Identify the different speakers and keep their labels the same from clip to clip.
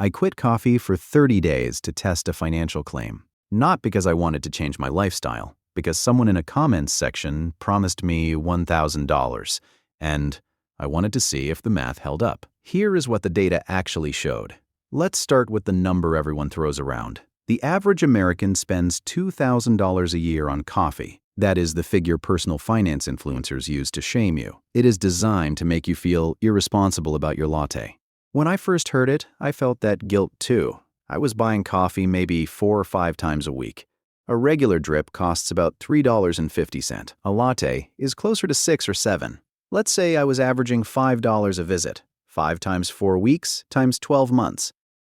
Speaker 1: I quit coffee for 30 days to test a financial claim. Not because I wanted to change my lifestyle, because someone in a comments section promised me $1,000, and I wanted to see if the math held up. Here is what the data actually showed. Let's start with the number everyone throws around. The average American spends $2,000 a year on coffee. That is the figure personal finance influencers use to shame you. It is designed to make you feel irresponsible about your latte. When I first heard it, I felt that guilt too. I was buying coffee maybe 4 or 5 times a week. A regular drip costs about $3.50. A latte is closer to 6 or 7. Let's say I was averaging $5 a visit. 5 times 4 weeks times 12 months.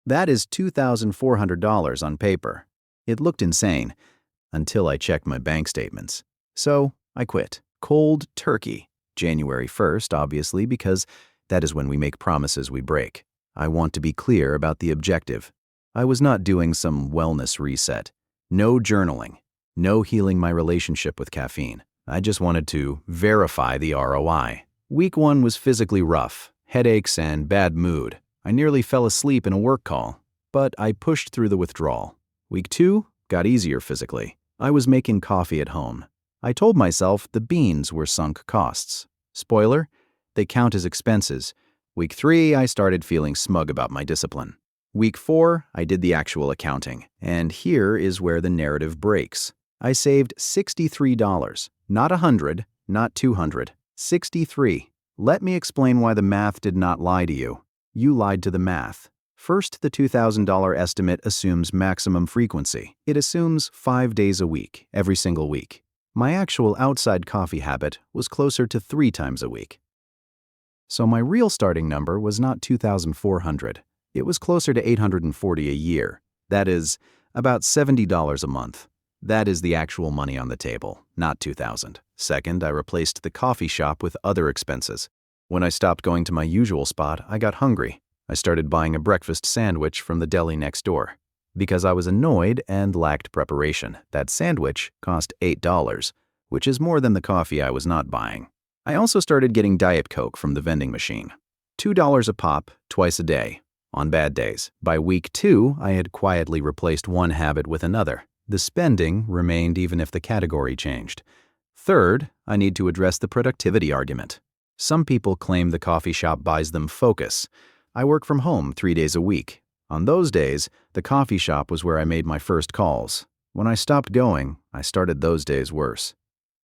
Speaker 1: That is $2,400 on paper. It looked insane until I checked my bank statements. So I quit. Cold turkey. January 1st, obviously, because that is when we make promises we break. I want to be clear about the objective. I was not doing some wellness reset. No journaling. No healing my relationship with caffeine. I just wanted to verify the ROI. Week 1 was physically rough. Headaches and bad mood. I nearly fell asleep in a work call, but I pushed through the withdrawal. Week 2 got easier physically. I was making coffee at home. I told myself the beans were sunk costs. Spoiler, they count as expenses. Week 3, I started feeling smug about my discipline. Week 4, I did the actual accounting, and here is where the narrative breaks. I saved $63, not $100, not $200, $63. Let me explain why the math did not lie to you. You lied to the math. First, the $2,000 estimate assumes maximum frequency. It assumes 5 days a week, every single week. My actual outside coffee habit was closer to 3 times a week. So my real starting number was not $2,400. It was closer to $840 a year. That is about $70 a month. That is the actual money on the table, not $2,000. Second, I replaced the coffee shop with other expenses. When I stopped going to my usual spot, I got hungry. I started buying a breakfast sandwich from the deli next door. Because I was annoyed and lacked preparation, that sandwich cost $8, which is more than the coffee I was not buying. I also started getting Diet Coke from the vending machine. $2 a pop, twice a day, on bad days. By week 2, I had quietly replaced one habit with another. The spending remained even if the category changed. Third, I need to address the productivity argument. Some people claim the coffee shop buys them focus. I work from home 3 days a week. On those days, the coffee shop was where I made my first calls. When I stopped going, I started those days worse.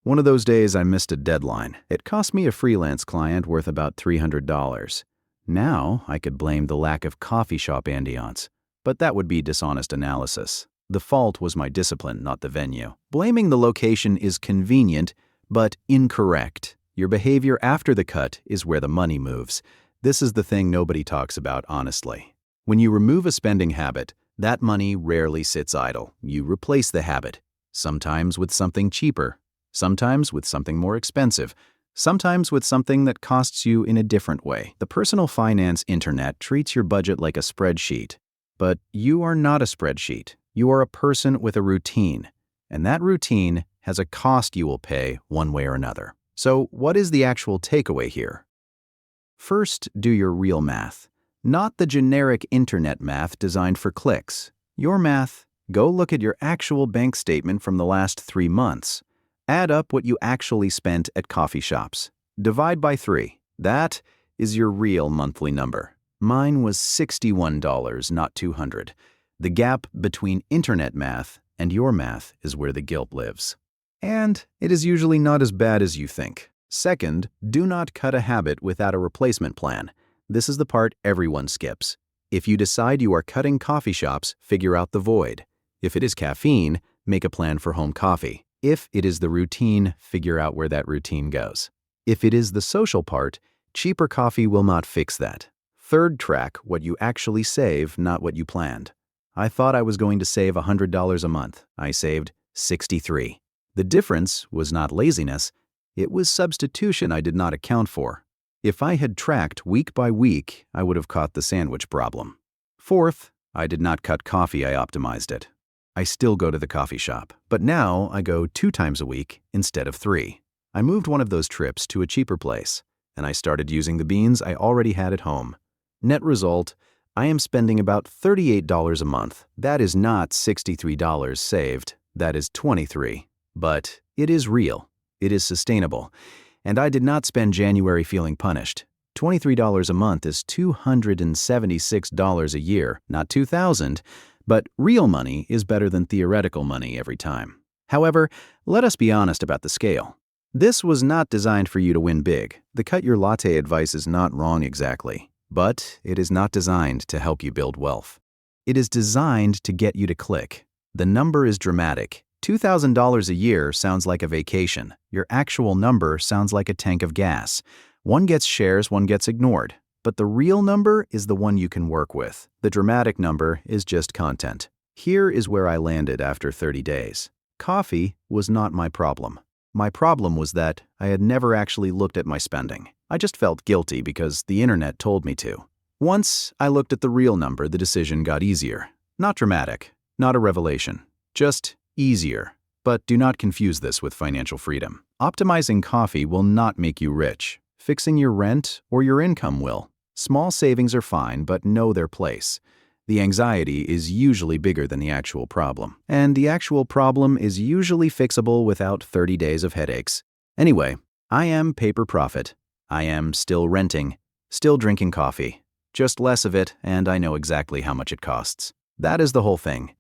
Speaker 1: One of those days I missed a deadline. It cost me a freelance client worth about $300. Now I could blame the lack of coffee shop ambiance, but that would be dishonest analysis. The fault was my discipline, not the venue. Blaming the location is convenient, but incorrect. Your behavior after the cut is where the money moves. This is the thing nobody talks about honestly. When you remove a spending habit, that money rarely sits idle. You replace the habit, sometimes with something cheaper, sometimes with something more expensive, sometimes with something that costs you in a different way. The personal finance internet treats your budget like a spreadsheet, but you are not a spreadsheet. You are a person with a routine, and that routine has a cost you will pay one way or another. So what is the actual takeaway here? First, do your real math, not the generic internet math designed for clicks. Your math, go look at your actual bank statement from the last 3 months. Add up what you actually spent at coffee shops. Divide by 3. That is your real monthly number. Mine was $61, not $200. The gap between internet math and your math is where the guilt lives. And it is usually not as bad as you think. Second, do not cut a habit without a replacement plan. This is the part everyone skips. If you decide you are cutting coffee shops, figure out the void. If it is caffeine, make a plan for home coffee. If it is the routine, figure out where that routine goes. If it is the social part, cheaper coffee will not fix that. Third, track what you actually save, not what you planned. I thought I was going to save $100 a month. I saved $63. The difference was not laziness. It was substitution I did not account for. If I had tracked week by week, I would have caught the sandwich problem. Fourth, I did not cut coffee, I optimized it. I still go to the coffee shop, but now I go 2 times a week instead of 3. I moved one of those trips to a cheaper place, and I started using the beans I already had at home. Net result, I am spending about $38 a month. That is not $63 saved. That is $23. But it is real. It is sustainable. And I did not spend January feeling punished. $23 a month is $276 a year, not $2,000, but real money is better than theoretical money every time. However, let us be honest about the scale. This was not designed for you to win big. The cut your latte advice is not wrong exactly, but it is not designed to help you build wealth. It is designed to get you to click. The number is dramatic. $2,000 a year sounds like a vacation. Your actual number sounds like a tank of gas. One gets shares, one gets ignored. But the real number is the one you can work with. The dramatic number is just content. Here is where I landed after 30 days. Coffee was not my problem. My problem was that I had never actually looked at my spending. I just felt guilty because the internet told me to. Once I looked at the real number, the decision got easier. Not dramatic, not a revelation, just easier. But do not confuse this with financial freedom. Optimizing coffee will not make you rich. Fixing your rent or your income will. Small savings are fine, but know their place. The anxiety is usually bigger than the actual problem. And the actual problem is usually fixable without 30 days of headaches. Anyway, I am paper profit. I am still renting, still drinking coffee. Just less of it, and I know exactly how much it costs. That is the whole thing.